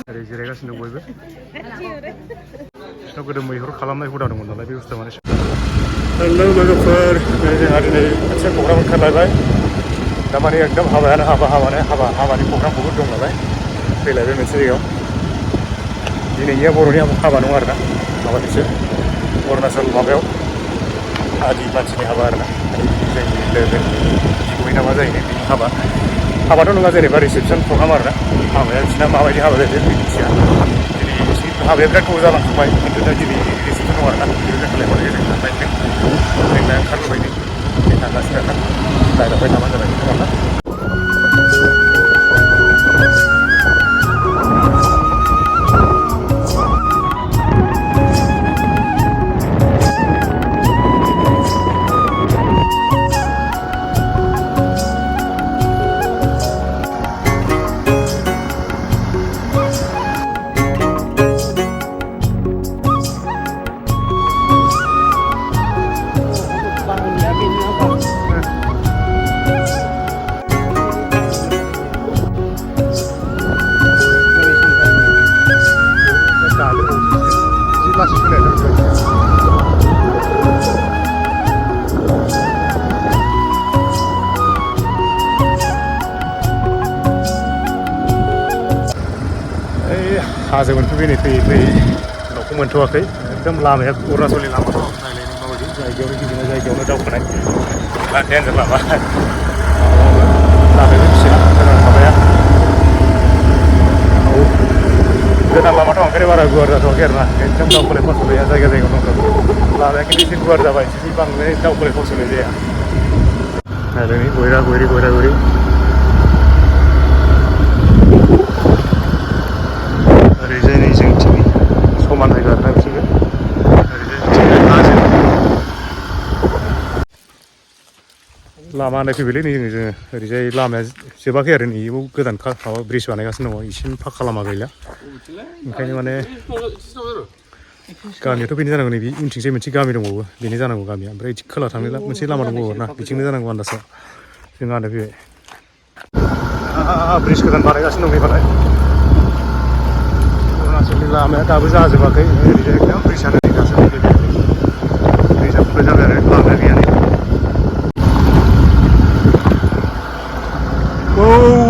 ओरै जिरायगासिनो बयबो बिसिनाव गोदो मैहुर खालामनाय हुदा दंमोन नालाय बे बुस्थुआ माने हेलौ लोगोफोर जोंहा दिनै मोनसे प्रग्राम ओंखारलायबाय दामाने एकदम हाबायानो हाबानि प्रग्राम बहुद दं नालाय फैलायबाय मोनसे जायगायाव दिनैनिया बर'नि हाबा नङा आरोना माबानिसो अरुणाचल माबायाव आदि मानसिनि हाबा आरोना जोंनि लोगोनि बिब'नि नामा जाहैनो बिनि हाबाथ' नङा जेनेबा रिसेपसन प्रग्राम आरोना हाबाया बिसिना माबायदि हाबा जायो बे मिथिया दिनै बिसिनि हाबाया बिराद गोबाव जालांखांबाय खिन्थु दा दिनै रिसेपसन दं आरोना बेखौ जों लेंहरनाय जों दा ओंखारबोबाय नै थांगासिनो आरोना रायलायबाय थाबानो जाबाय आरोना हाजो मोनफैबाय फैयै न'खौ मोनथ'वाखै एकदम लामाया अरुणाचलनि लामा नायलायनो माबायदि जायगायावनो गिदिंनाय जायगायावनो दावखोनाय देन्जार लामा लामायाबो फिसा गोदान माबाया गोदान लामाथ' ओंखायनो बारा गुवार जाथ'वाखै आरोना एकदम दावखोलाय फासलाया जायगा जायगायाव दंखायो लामाया खिन्थु एसे गुवार जाबाय एसे बांद्राय दावखोलाय फासलाय जाया नायलायनि गयरा गयरि ओरैजाय नै जोंथिं समान जायगा आरोना बिथिंबो ओरैजाय हाजो लामा नायफैबायलै नै जोङो ओरैजाय लामाया जोबाखै आरो नै बेयाव गोदान माबा ब्रिज बानायगासिनो दङ इसिम फाक्का लामा गैला ओंखायनो माने गामियाथ' बेनो जानांगौ नैबे उनथिंजाय मोनसे गामि दंबावो बेनो जानांगौ गामिया ओमफ्राय खोला थांनायला मोनसे लामा दंबावो आरोना बिथिंनो जानांगौ आन्दाजआ जों आन्दाय फैबाय ब्रिज गोदान बानायगासिनो दं नैबालाय अरुणाचलनि लामाया दाबो जाजोबाखै ओरैजाय एकदम ब्रिजआनो नै दासो फैबाय ब्रिजआ फुल जाबाय आरो लामाया गैया नै औ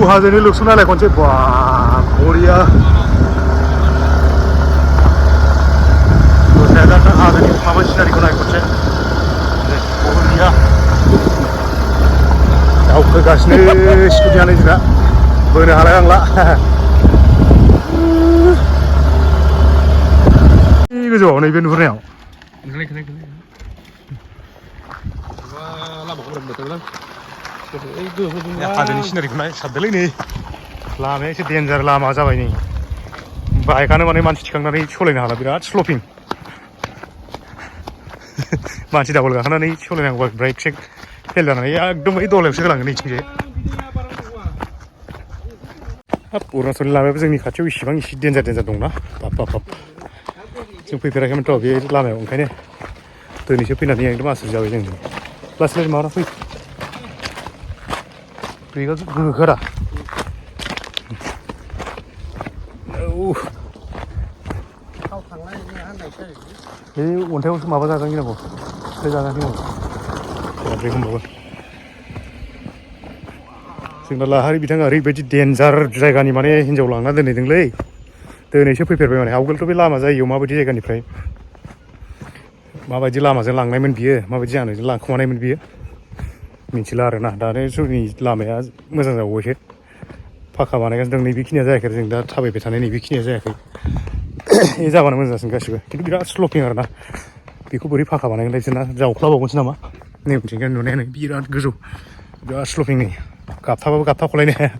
हाजोनि लुकसो नायलाय खनसे बा बरिया दस्राया दा हाजोनि माबा सिनारिखौ नाय खनसे बरिया दावखोगासिनो स्कुटियानो जोंना बोनो हालाय आंला गोजौआव नैबे नुहुरनायाव हाजोनि सिनारिखौ नाय सारदोलै नै लामाया एसे देन्जार लामा जाबाय नै बाइकआनो माने मानसि थिखांनानै सालायनो हाला बिराद स्लपिं मानसि डाबल गाखोनानै सालायनांगौबा ब्रेक सेक फेल जानानै एकदम बै दलायावसो होलाङो नैथिंजाय हाब अरुणाचलनि लामायाबो जोंनि खाथियाव इसिबां एसे देन्जार दंना बाब जों फैफेराखैमोनथ' बे लामायाव ओंखायनो दिनैसो फैनानै एकदम आसुरित जाबाय जों लासै लासै माबाना फै ब्रेकआ गोहोखारा बे अन्थाइआवसो माबा जाजांगिनांगौ जाजांगिनांगौ ब्रेक होनबाबो जोंना लाहारि बिथाङा ओरैबायदि देन्जार जायगानि माने हिन्जाव लांना दोनहैदोंलै दिनैसो फैफेरबाय माने आवगोलथ' बे लामा जायैयाव माबायदि जायगानिफ्राय माबायदि लामाजों लांनायमोन बियो माबायदि जानायजों लांखुमानायमोन बियो मिथिला आरोना दानो जोंनि लामाया मोजां जाबावबायसो फाक्का बानायगासिनो दं नैबेखिनिया जायाखै जों दा थाबायबाय थानाय नैबेखिनिया जायाखै बे जाबानो मोजां जासिगोन गासिबो खिन्थु बिराद स्लपिं आरोना बेखौ बोरै फाक्का बानायगोन बिसोरना जावख्लाबावगोनसो नामा नै मिथिंगा नुनायानो बिराद गोजौ बिराद स्लपिं नै गाबथाबाबो गाबथाखलायनो हाया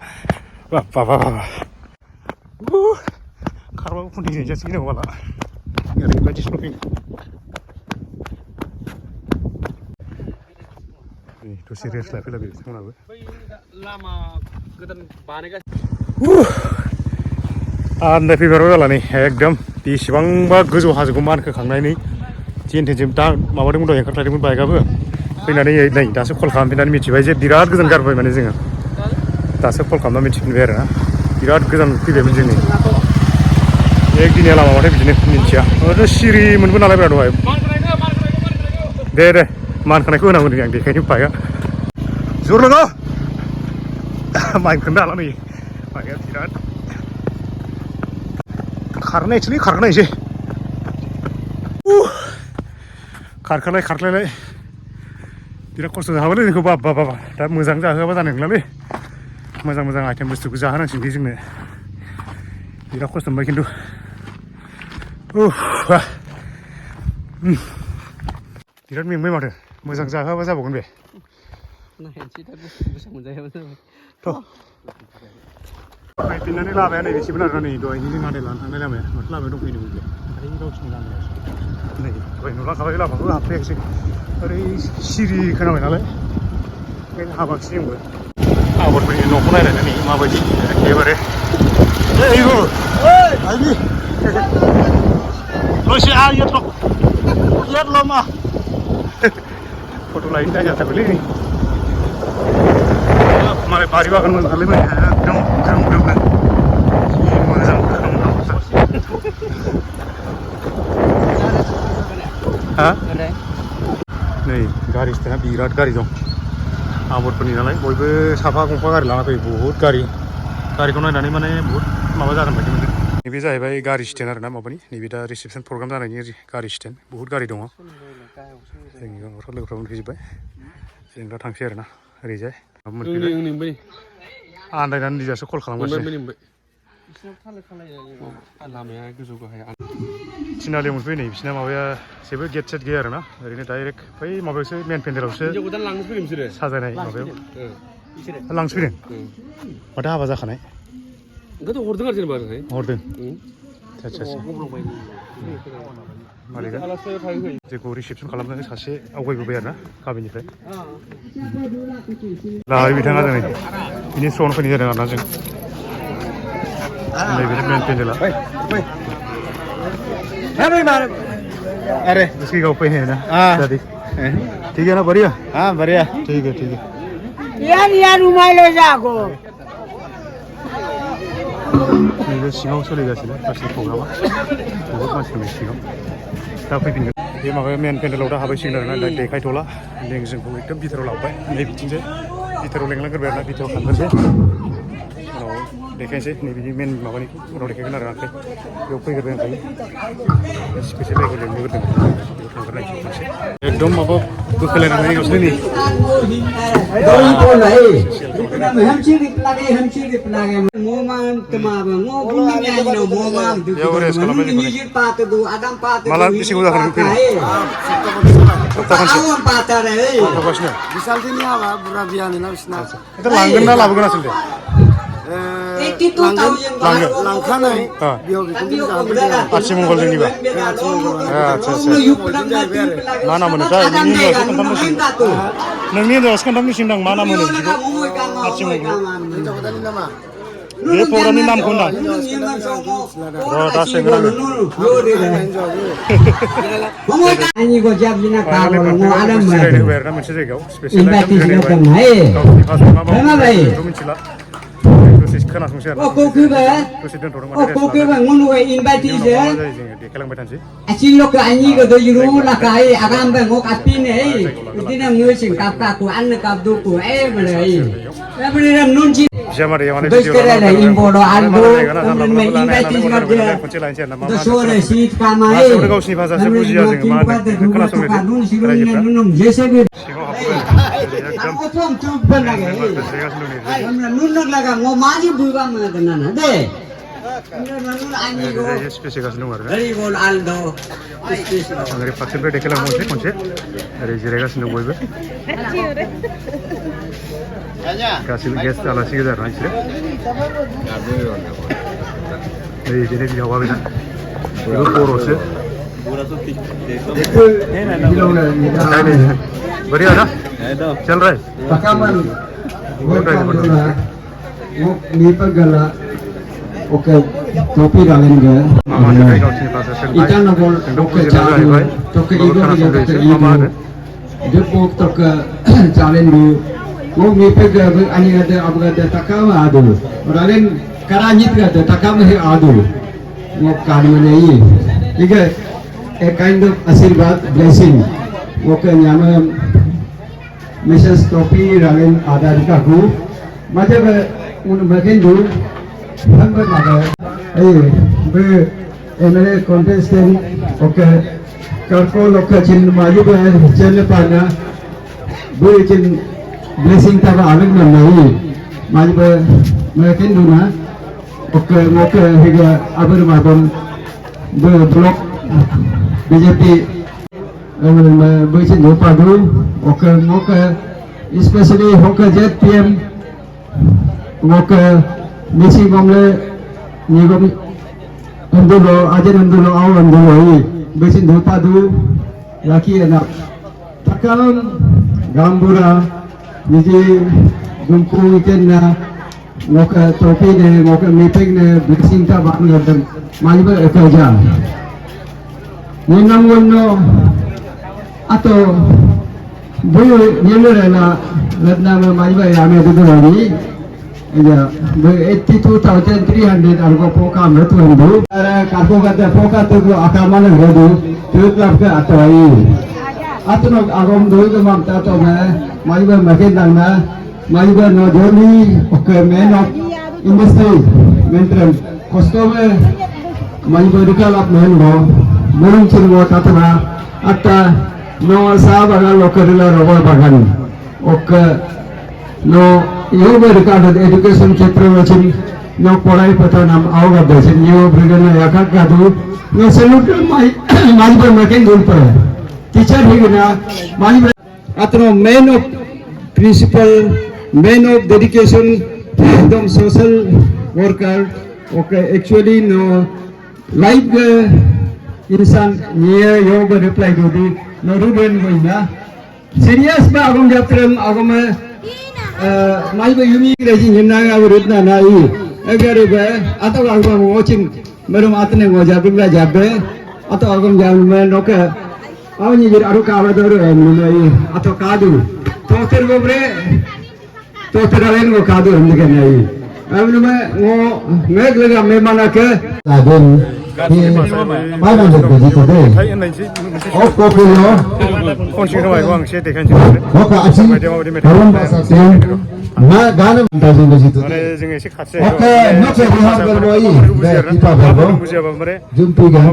बाबा खारबाबो खुन्थिजों जासिगोन गिनांगौ माला ओरैबायदि स्लपिं दसे रेस्ट लाफैला बे बिथांमोनाबो लामा गोदान बानायगासिनो आन्दाय फैबाय जाला नै एकदम बेसेबांबा गोजौ हाजोखौ मानखोखांनानै जेन थेनजों दा माबादोंमोन दहाय ओंखारख्लायदोंमोन बाइकआबो फैनानै नै दासो कल खालामफिननानै मिथिबाय जे बिराद गोजान गारबाय माने जोङो दासो कल खालामना मिथिफिनबाय आरोना बिराद गोजान फैबायमोन जोंनि एक दिनिया लामाबाथाय बिदिनो मिन्थिया ओरैनो सिरि मोनबो नालाय ब्रा दहाय दे मानखानायखौ होनांगौ नै आं देखायनो बाइकआ जर लोगो माइखौनो दाला नै बाइकआ बिराद खारनायसैलै खारखानायसै खारखालाय बिराद खस्थ' जाहाबालै जोंखौ बाबा दा मोजां जाहोआबा जानाय नंलालै मोजां आइटेम बुस्थुखौ जाहोनांसिगोन बे जोंनो बिराद खस्थ' मोनबाय खिन्थु बिराद मेंबाय माथो मोजां जाहोआबा जाबावगोन बे फैफिननानै लामाया नै एसेबो आरोना नै दहायनि जों आदै लानानै थांनाय लामाया माथो लामाया दंफैनो मोनबाय ओमफ्राय गावसिनि लामाया नै दहाय नुलांखाबाय लामाखौ हाबफैयाखिसै ओरै सिरि खोनाबाय नालाय ओंखायनो हाबाखिसै जोंबो आबादफोरनि न'खौ नायनानै माबायदि एखेबारे फट' लायनो दाय जाथारबायलै मालाय बारि बागान मोजांथारलै माने एकदम ग्रोम मोजां हा नै गारि स्टेना बिराद गारि दं आबादफोरनि नालाय बयबो साफा गंफा गारि लाना फैयो बहुद गारिखौ नायनानै माने बहुद माबा जागोन बायदि मोनदों नैबे जाहैबाय गारि स्टेन आरोना माबानि नैबे दा रिसेपसन प्रग्राम जानायनि गारि स्टेन बहुद गारि दङ जोंनि गथ'फ्रा लोगोफ्रा मोनफैजोब्बाय जों दा थांसै आरोना ओरैजाय आन्दायनानै निजासो कल खालामगासिनो थिनालियाव मोनफैयो नै बिसिना माबाया जेबो गेट सेट गैया आरोना ओरैनो डाइरेक्ट बै माबायावसो मेन पेन्डेलावसो साजायनाय माबायाव लांसो फैदों माथो हाबा जाखानाय हरदों आदसा मालिका जोंखौ रिसेपसन खालामनानै सासे आवगायबोबाय आरोना गामिनिफ्राय लाहाय बिथाङा जों बिनि थ्र'आवनो फैनाय जादों आरोना जों नैबे मेन पेन्डेला अरे इसके गाँव पे है ना शादी ठीक है ना बढ़िया हाँ बढ़िया ठीक है यार रुमालो जागो नैबे सिङाव सोलिगासिनो गासै प्रग्रामा बहुद मानसि दं सिङाव दा फैफिनगोन बे माबाया मेन पेन्डेलाव दा हाबैसिगोन आरोना दा देखायथ'ला जोंखौ एकदम बिथोराव लाबोबाय नै बिथिंजाय बिथोराव लेंलांग्रोबाय आरोना बिथोराव थांग्रोसै उनाव देखायनोसै नैबिनि मेन माबानिखौ उनाव देखायगोन आरो ओमफ्राय बेयाव फैग्रोबाय ओमफ्राय स्पेसियेल जायगायाव लेंबोग्रोदों बेयाव थांग्रोनायसै खनसे एकदम माबा बोखोलायनानै गावसोर नै माला बेसे गोबाव जाखो फैनाय लांगोन ना लाबोगोन आसलथे आथिमंगल जोंनिबा मा नाम मोनोथाय नोंनि हिनजावासो खोन्थामनिसिंदां मा नाम होनो बिदिखौ आथिमंगल बे प्रग्रामनि नामखौ होनदां र' दा सोंगोन आङो जिरायनो होबाय आरोना मोनसे जायगायाव स्पेसियेल जिरायनो होबाय गावनि फार्स्ट मा मावो मिथिला दसे खोनासंसै आरो दसे दोनथ'दों माने देखायलांबाय थानोसै बिजामादैया माने खनसे लायनोसै आरो ना मासेयावनो गावसिनि भाषासो बुजिया जोङो मा होनो खोनासंनो रायजोफ्रा सिङाव हाबबोबाय स्पेसिगासिनो दं आरो ओरै फारसेनिफ्राय देखायलांबावनोसै खनसे ओरै जिरायगासिनो दं बयबो गासैबो गेस्ट आलासि गोजा आरोना बिसोरो नै बिदिनो बिहावा बेना बेबो बर'सो बढ़िया ना चल रहा है ओके टोपी डालेंगे इतना बोल ओके जाएगा तो के इधर जब तो के चलेंगे वो मीपे के अन्य ada अब ada takam adu डालें करांजित का takam है adu ngok kan mana ini. Ika a kind of asirbat blessing. Ngok nyama Mrs. Topi Rangin ada di kaku. Macam makin dulu, hambat ada. Be MLA contestant, okay. Kalau lokal cin maju be cin lepana, be cin blessing tava alag nama ini. Maju be makin dulu na, okay. Ngok higa abar mabon be blok BJP. Bercin lupa dulu, okey, okey, especially okey JPM, okey, misi komle, ni kom, andulo, ajar andulo, awal andulo ini, bercin lupa dulu, laki anak, takalan, gambura, niji, gumpu ikan na, okey, topi ne, okey, meeting ne, bercin ta bang ngertem, mana ber kerja, ni namun no. Atau boleh nyeler na ladna majba yame tu lagi, ya, 82,300 algo poka metu hindu. Karbo kata poka tu akaman hindu, tu klub ke atau ini. Atau nak agam dulu tu mamta tu majba makin dana, majba no joli, okay, man of industry, mentrum, customer, majba dikalap mendo, burung cerita kata na, atau no sahabat lokal rubber bagan, ok, no you berdekat education sector macam no polai patah nam awak macam you berdekat yakat kadu, no seluruh majlis makin dulu per, teacher hingga majlis atau man of principal, man of dedication, एकदम social worker, ok, actually no life इंसान ये योग reply दो दी नरूबेन कोई ना serius ba agam japtram agam mai ba yumi reji nimna ga rutna na I agar ba atau agam watching merum atne ngo jabim ba jabbe atau agam jam me noka awni jir aru ka ba doru emni atau kadu toter bobre toter alen ngo kadu emni ga nai amnu me ngo meg lega me mana ke adun mana được cái gì từ đây? Ốc cô nó. Con chỉ không phải quăng xe để khăn chỉ. Ốc cả anh chị. Karun bahasa Siang. Nah, gana minta juga situ. Oke, nak saya lihat berboi. Kita berbo. Jumpi kan.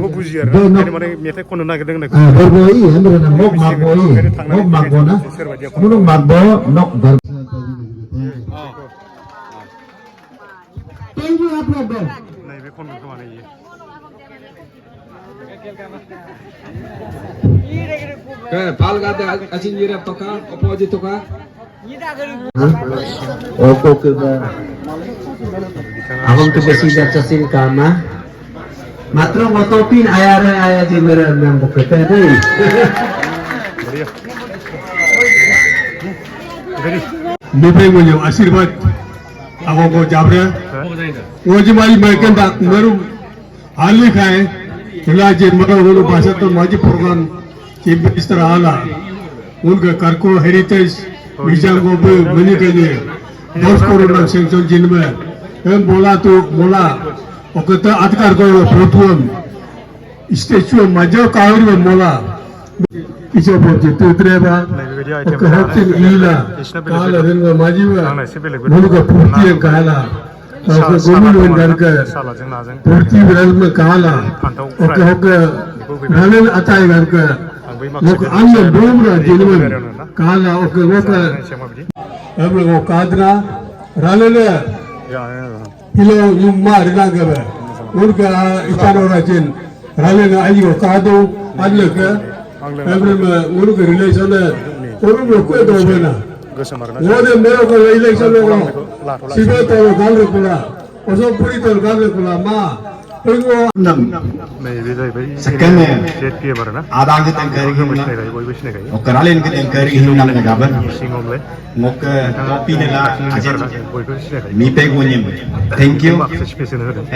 Berboi, ambil nama mok makboi. Mok makbona. Munung makbo, nok ber. Thank you, apa ber? नहीं वे कौन कमाने ये ke pal gade acin jira toka opposite toka oko ke abang tu besi casin kama matro ngotopin ayah jimera nang bukete deh Nipe punya आशीर्वाद aku को जाबरे वो जमाई मैकेन दा मेरू हाल लिखाए इलाज मरो वो भाषा तो माजी प्रोग्राम चिंप इस तरह आला उनका करको हेरिटेज विजन को भी मनी के लिए 10 करोड़ सेंक्शन जिनमें हम बोला तो बोला ओकता अधिकार को प्रोटुम स्टेचू मजा कावरी में बोला इसे बोलते तो इतरेबा कहते लीला काला रंग माजीवा मुझे पूर्ति काला और गोमी लोग डरकर पूर्ति विरल में काला ओके रालें अताई डरकर वो अन्य डोमरा जिनमें काला ओके अब वो कादरा रालें हिलो युम्मा रिला कर उनका इचारो राजन रालें आयु कादो आदले के उनके रिलेशन है उन्होंने कोई दो बना वो दे मेरे को रिलेशन है वो सीधे तो गाल रखना और सब पूरी तरह गाल रखना माँ उनको नम sekarang ada yang kita engkari kita kerana ini kita engkari kita nama negaban muka topi nela aja mipe gunyem thank you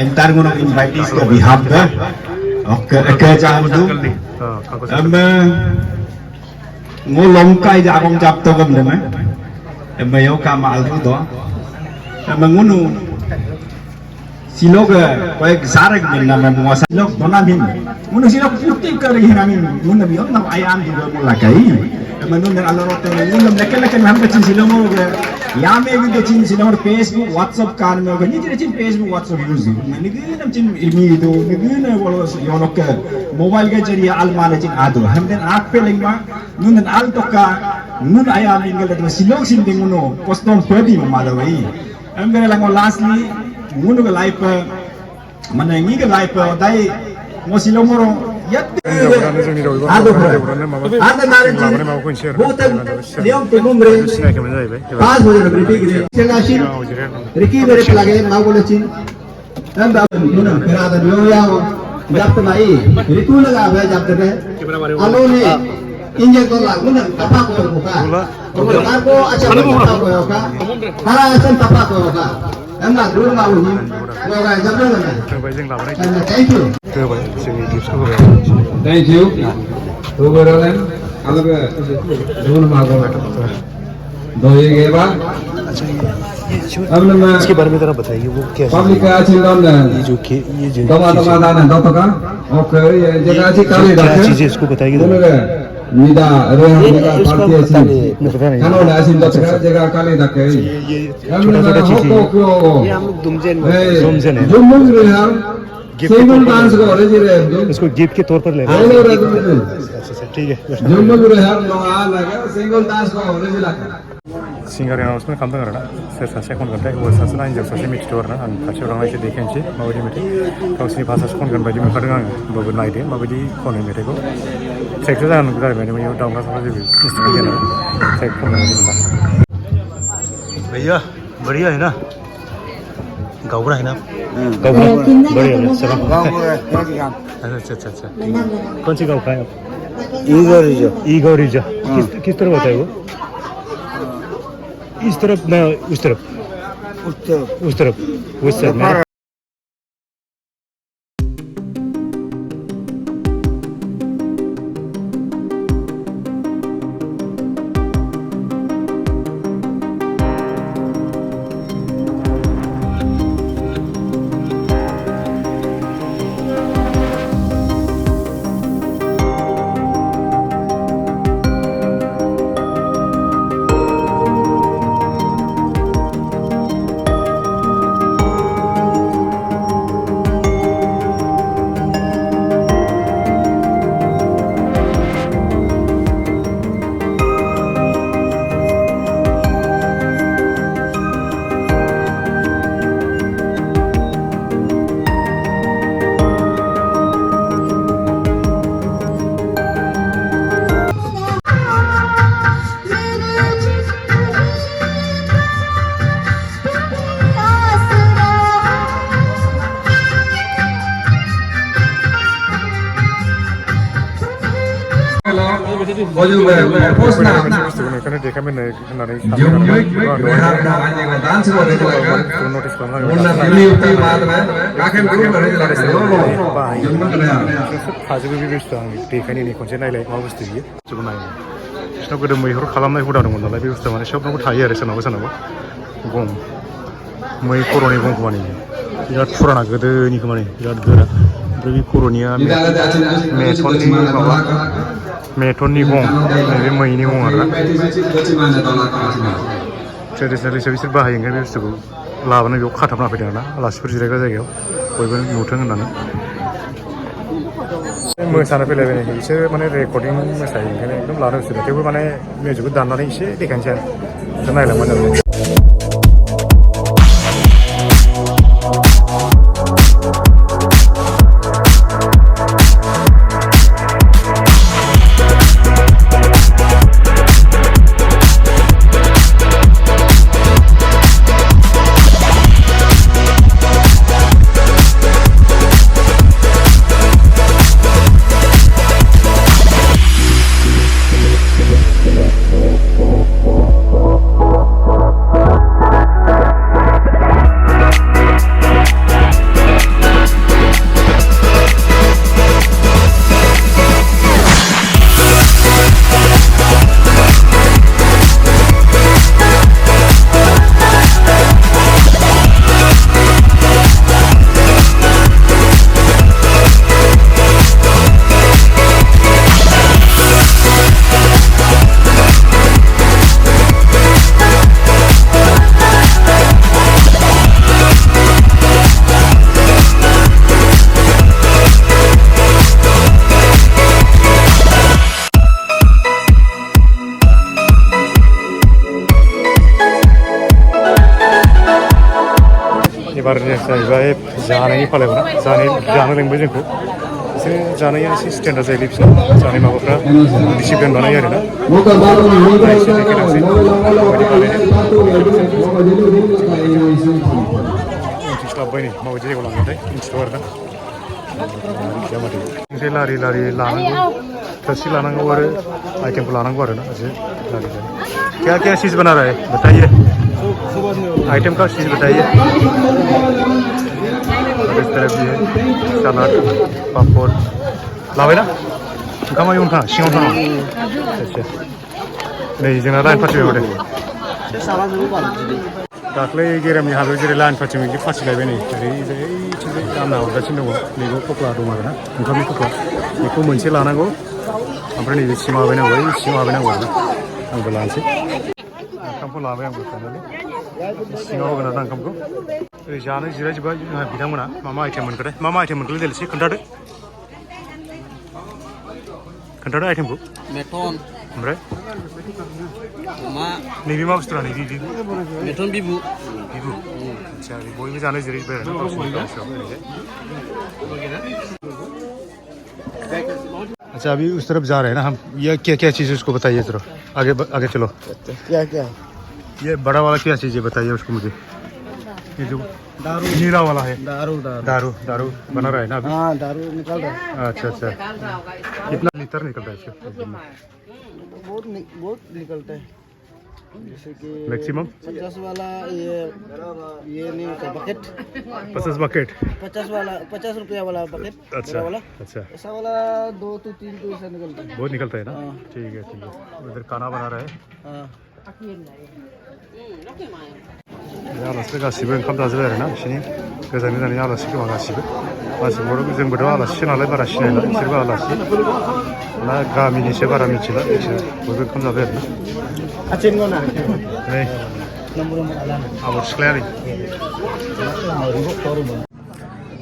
entar guna invitees ke behalf dah oke jangan tu ngolongkai jangan jap tu kan deh mayo kamal tu doa ngunu silog koy sarak min na mo silog dona min mun silog putih ka rin namin mun na biyon na ayam juga mula kai manun na alorot na mun na kala kan ham chin silog mo yame bi chin silog Facebook WhatsApp kan mo ni chin Facebook WhatsApp use ni nam chin ilmi do ni na wala yonok mobile ke jariya almana chin ado ham den aak pe lingma nun na al tokka nun ayam ingel da silog sin dinguno poston pedi mo madawai am gana lang lastly munu ga life mana ngi ga life dai mo silong moro yat ado anda narin botan leong tumumre pas ho jana briti gire chengasin riki mere pelage ma bolachin am da nuna perada yo ya japt nai ritu laga ba japt de alo ne injek to lag nuna tapa ko ka ko acha tapa ko ka hara asan tapa ko ka em là đứa nào cũng rồi này rất là thank you thank you tôi vừa đó lên ăn cái đứa nào cũng rồi ये बात अब ना इसके बारे में जरा बताइए वो क्या है पब्लिक का चिंतन है ये जो दाना है तो का ओके ये जगह अच्छी काली क्या चीजें इसको बताइए निदा निदा पार्टी ऐसी खाना ऐसी तो जगह काली तक है ये छोटा-छोटा चीजें ये हम लोग दुमजेन है दुमजेन रे यार सिंगल डांस को रे जी रे इसको गिफ्ट के तौर पर ले रहे हैं अच्छा ठीक है दुमजेन रे यार नो आ लगा सिंगल डांस को रे जी लगा सिंगर अनाउंसमेंट खालामदों आरोना सोर सासे खनगोनथाय हौवा सासे ना हिन्जाव सासे मिथिदों आरोना आं खाथियाव थांना एसे देखायनोसै माबायदि मेथाइ गावसोरनि भाषासो खनगोन बायदि मोनखादों आङो होमबाबो नायदो माबायदि खनो मेथाइखौ ट्रेकसो जानांगौ जाहैबाय बेयाव दाउला साउला जेबो इन्सट्रुमेन्ट गैया नालाय ट्रेक खननो बायदि मोनदां भैया बढ़िया है ना गावरा है ना गावरा बढ़िया है चलो अच्छा अच्छा अच्छा कौन सी गाँव का है ईगो रिजा किस तरफ होता है वो इस तरफ ना उस तरफ उस साइड में এখানে দেখাবেন होननानै नटिस खालामजोबो बे बुस्थुआ आं देखायनो खनसे नायलाय मा बुस्थु बियो जोबो नायनो बिसोरनाव गोदो मैहुर खालामनाय हुदा दंमोन नालाय बे बुस्थुआ माने सबनावबो थायो आरो सोरनावबा गं मै खर'नि गंखौ माने बिराद फुराना गोदोनिखौ माने बिराद गोरा ओमफ्राय बे खर'निया मेथननि माबा मेथननि गं नैबे मैनि गं आरोना ट्रेडिसनेल हिसाबै बिसोर बाहायो ओंखायनो बे बुस्थुखौ लाबोनानै बेयाव खाथाबना फैदों आरोना आलासिफोर जिरायग्रा जायगायाव बयबो नुथों होननानै मोसानो फैलायबाय बिसोर माने रेकर्डिं मोसायो ओंखायनो एकदम लानो गोसो थेवबो माने मिउजिकखौ दाननानै एसे देखायनोसै आरो नायलांबानो जाबाय जाहैबाय जानायनि फालायाव ना जानो लेंबाय जोंखौ एसे जानाया एसे स्टेन्डार्ड जायो बिसोर जानाय माबाफ्रा डिसिप्लिन बानायो आरोना एसे देखायलांसै माबायदि बानायनाय मिन्थिस्लाबबाय नै माबायदि जायगायाव लांगोनथाय मिन्थिथ'आ आरोना ओमफ्राय लारि लानांगौ थोरसि लानांगौ आरो आइटेमखौ लानांगौ आरोना एसे लारि क्या क्या चीज़ बना रहा है बताइए आइटम का चीज़ बताइए इस तरह भी है सलाद पापड़ लाबायना ओंखामा इयावनो थाङा सिङाव थाङा अच्छा नै जोंना लाइन फाथिबाय माथो दाख्लै गेरेमनि हाबायाव जेरै लाइन फाथिबाय बिदि फाथिलायबाय नै ओरैजाय ओइथिंजाय रानना हरगासिनो दङ नैबेयाव थफ्ला दं आरोना ओंखामनि थफ्ला बेखौ मोनसे लानांगौ ओमफ्राय नैबे सिङाव हाबायनांगौ ओइ सिङाव हाबायनांगौ आरोना आंबो लानोसै ओंखामखौ लाबाय आंबो थांनानै सिङाव होगोन आरोना ओंखामखौ ओरै जानो जिरायजोब्बाय जोंहा बिथांमोना मा आइटेम मोनखोथाय मा आइटेम मोनखोलै देलायसै खोन्थादो आइटेमखौ मेथन ओमफ्राय मा नैबे मा बुस्थुरा नैबे मेथन बिबु अच्छा बयबो जानो जिरायजोब्बाय आरोना गावसोरनि गावसोराव ओरैजाय अच्छा अभी उस तरफ जा रहे हैं ना हम ये क्या क्या चीज़ उसको बताइए जरा आगे चलो क्या क्या ये बड़ा वाला क्या चीज़ है बताइए उसको मुझे ये जो दारू नीला वाला है दारू बना रहा है ना अभी हाँ दारू निकल रहा है अच्छा कितना लीटर निकलता है इसका बहुत निकलता है जैसे कि मैक्सिमम 50 वाला ये नहीं होता बकेट 50 बकेट 50 रुपया वाला बकेट अच्छा वाला अच्छा ऐसा वाला 2 to 3 तो ऐसा निकलता है बहुत निकलता है ना ठीक है उधर खाना बना रहा है आलासिफोर गासिबो ओंखाम जाजोब्बाय आरोना बिसोरनि गोजाननि आलासि गोबां गासिबो मानसिफोर जोंबोथ' आलासिसो नालाय बारा सिनायला बिसोरबो आलासि ना गामिनिसो बारा मिथिला बिसोर बयबो ओंखाम जाबाय आरोना नै आबर सिख्लाया नै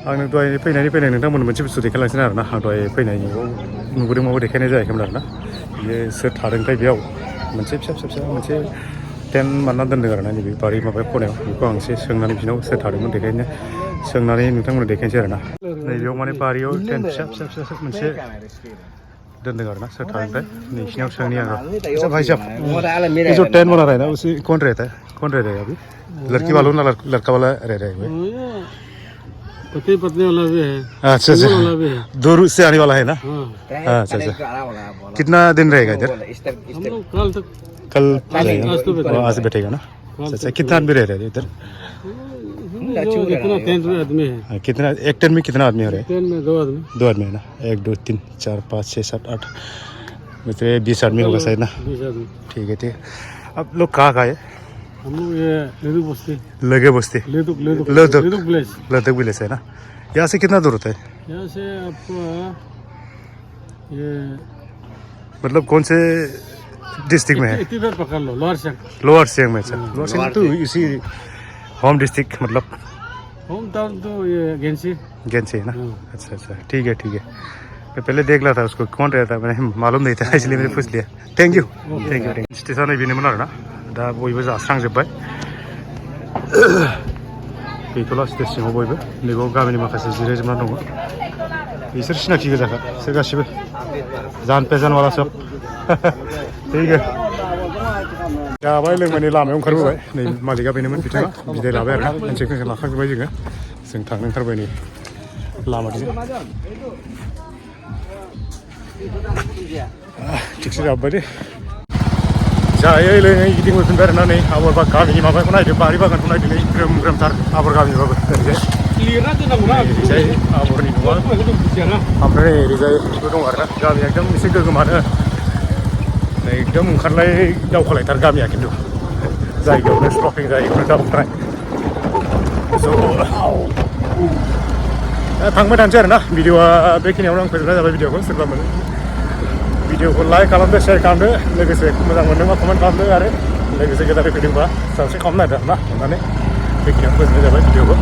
आंनो दहाय फैनाय नोंथांमोन मोनसे बुस्थु देखायलांसै आरोना आं दहाय फैनायनि नुबोदोंबाबो देखायनाय जायाखैमोन आरोना बियो सोर थादोंथाय बेयाव मोनसे फिसा मोनसे टेन्ट मारना दोन्दों आरोना नैबे बारि माबा खनायाव बेखौ आं एसे सोंनानै बिनाव सोर थादोंमोन देखायनो सोंनानै नोंथांमोननो देखायनोसै आरोना नैबेयाव माने बारियाव टेन्ट फिसा मोनसे दोन्दों आरोना सोर थादोंथाय नोंसिनियाव सोंनि आं अच्छा भाई साहब ये जो टेंट बना रहा है ना उसे कौन रहता है अभी लड़की वालों ना लड़का वाला रह रहे हैं पति पत्नी वाला भी है अच्छा दूर से आने वाला है ना अच्छा कितना दिन रहेगा इधर हम लोग कल आज से बैठेगा ना अच्छा कितना आदमी रह रहे हैं इधर कितना टेंट में आदमी है कितना एक टेंट में कितना आदमी हो रहे हैं टेंट में 2 आदमी है ना 1 2 3 4 5 6 7 8 मतलब 20 आदमी होगा शायद ना 20 आदमी ठीक है अब लोग कहाँ है हम लोग ये लगे बस्ती लदक विलेज है ना यहाँ से कितना दूर होता है यहाँ से आपको ये मतलब कौन से डिस्ट्रिक्ट में है पकड़ लो लोअर सियांग में लोअर सियांग तो इसी होम डिस्ट्रिक्ट मतलब होम टाउन तो ये गेंसी है ना अच्छा ठीक है मैं पहले देख रहा था उसको कौन रहता मैंने मालूम नहीं था इसलिए मैंने पूछ लिया थैंक यू स्टेशन बेनोमोन आरोना दा बयबो जास्रांजोब्बाय गैथ'ला स्टेजसिङाव बयबो नैबाव गामिनि माखासे जिरायजोबना दङ बिसोर सिनाखि गोजाखा बिसोर गासिबो जान पेजान वाला सब ठीक जाबाय लोंबायनि लामायाव ओंखारबोबाय नै मालिकआ बेनोमोन बिथाङा बिदाय लाबाय आरोना हेन्डसेक लाखांजोब्बाय जों थांनो ओंखारबाय नै लामाथिं थिगसे जाबोबाय दे जायै लोङै गिदिंबोफिनबाय आरोना नै आबर गामिनि माबाखौ नायदो बारि बागानखौ नायदो नै ग्रोमथार आबर गामिबाबो ओरैजाय आबरनि न'आ ओमफ्राय ओरैजायबो दं आरोना गामिया एकदम एसे गोगोमानो एकदम ओंखारलाय दावखोलायथार गामिया खिन्थु जायगायावनो स्टपिं जायगायावनो दावखोनाय थांबाय थानोसै आरोना भिडिअआ बेखिनियावनो आं फोजोबनाय जाबाय भिडिअखौ सोरबा मोनो भिडिअखौ लाइक खालामदो शेयार खालामदो लोगोसे मोजां मोनदोंबा कमेन्ट खालामदो आरो लोगोसे गोदानै फैदोंबा साबस्क्राइब खालामनो नागिरदों आरोना अननानै बेखिनियावनो फोजोबनाय जाबाय भिडिअखौ